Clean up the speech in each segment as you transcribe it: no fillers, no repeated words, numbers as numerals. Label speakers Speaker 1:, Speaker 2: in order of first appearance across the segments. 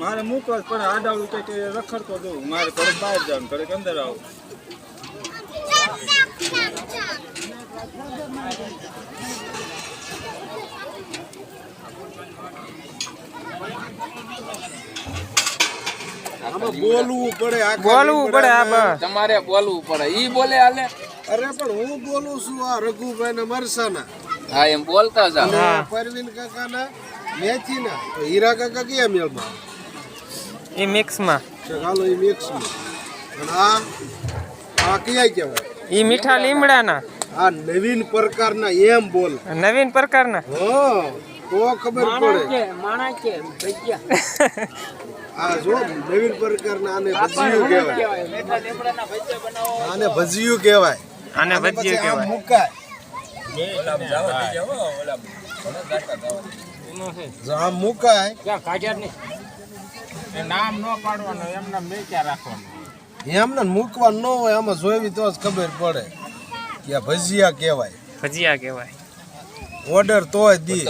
Speaker 1: મારે મૂકવા જ પડે આડાવડું કંઈક રખડતો દઉં મારે ઘરે બહાર જાઉં ઘરે અંદર આવું
Speaker 2: બોલવું પડે
Speaker 3: તમારે બોલવું પડે ઈ બોલે હાલે
Speaker 2: અરે પણ હું બોલું છું આ રઘુભાઈ ને મરસાના
Speaker 3: હા એમ બોલતા જાવ
Speaker 2: પરવીન કાકા ના મેથી ના હીરા કાકા કયા મેળમાં
Speaker 4: એ મિક્સ માં
Speaker 2: ચાલો એ મિક્સ માં અને આ કયા કહેવાય
Speaker 4: એ મીઠા લીમડા ના
Speaker 2: આ નવીન પ્રકારના એમ બોલ
Speaker 4: નવીન પ્રકારના
Speaker 2: હા તો ખબર પડે આ જો નવીન પ્રકારના આને ભજીયું કહેવાય આને ભજીયું કહેવાય
Speaker 4: આને ભજીયું કહેવાય
Speaker 2: મુકાય આમ મુકાય
Speaker 1: નામ ન પાડવાનું એમને મેક્યા રાખવાનું
Speaker 2: એમને મૂકવાનું ન હોય આમાં જોઈવી તો જ ખબર પડે કે આ ભજીયા કહેવાય
Speaker 4: ભજીયા કહેવાય
Speaker 2: ઓર્ડર તોય દી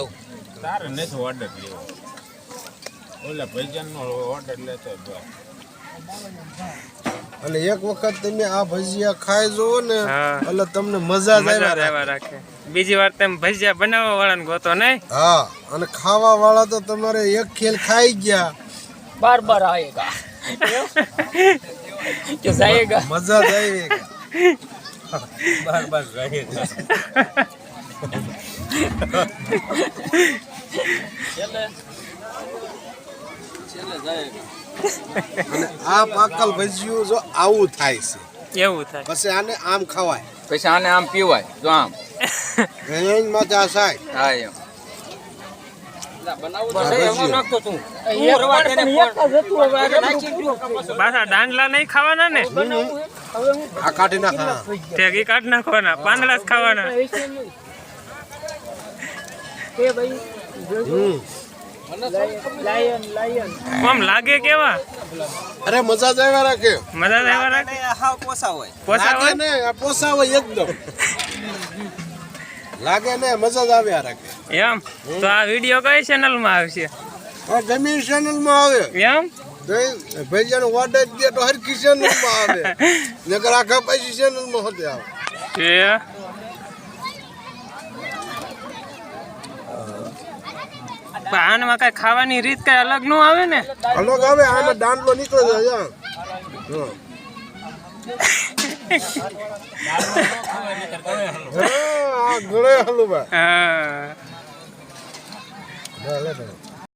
Speaker 1: તારે નથી ઓર્ડર લેવો ઓલા ભજનનો ઓર્ડર લેતો
Speaker 2: અને એક વખત તમે આ ભજીયા ખાઈ જોવો ને એટલે તમને મજા જ
Speaker 4: આવ્યા રાખે બીજી વાર તમે ભજીયા બનાવવા વાળાને ગોતો નહીં
Speaker 2: હા અને ખાવા વાળા તો તમારે એક ખેલ ખાઈ ગયા
Speaker 3: બાર બાર આયેગા કે જાયેગા
Speaker 2: મજા જ આવી
Speaker 1: બાર બાર रहेगा
Speaker 2: અને આ પાકલ ભજીયું જો આવું થાય છે
Speaker 4: એવું થાય
Speaker 2: પછી આને આમ ખવાય
Speaker 3: પછી આને આમ પીવાય જો આમ
Speaker 2: એની માથે આ સાય
Speaker 3: હા એમ
Speaker 4: પાછા દાંડલા નહીં ખાવાના ને
Speaker 2: આ કાઢી નાખા
Speaker 4: ઠેકી કાઢ નાખવાના પાંદડા જ ખાવાના આમ લાગે કેવા
Speaker 2: અરે મજા જ આવ્યા રાખે
Speaker 4: મજા જ આવ્યા રાખે પોસા હોય
Speaker 2: ને આ પોસા હોય એકદમ લાગે ને મજા જ આવ્યા રાખે
Speaker 4: એમ તો આ વિડીયો કઈ ચેનલ માં આવશે
Speaker 2: ગમે ચેનલ માં આવે
Speaker 4: એમ
Speaker 2: ભૈયાનો ઓર્ડર દે તો હરકી ચેનલ માં આવે નકર આખા પછી ચેનલ માં હોતે આવે
Speaker 4: આનમાં કઈ ખાવાની રીત કઈ અલગ નું આવે ને
Speaker 2: અલગ આવે આમાં દાંડલો નીકળે જાય ગળે હલવા
Speaker 4: હા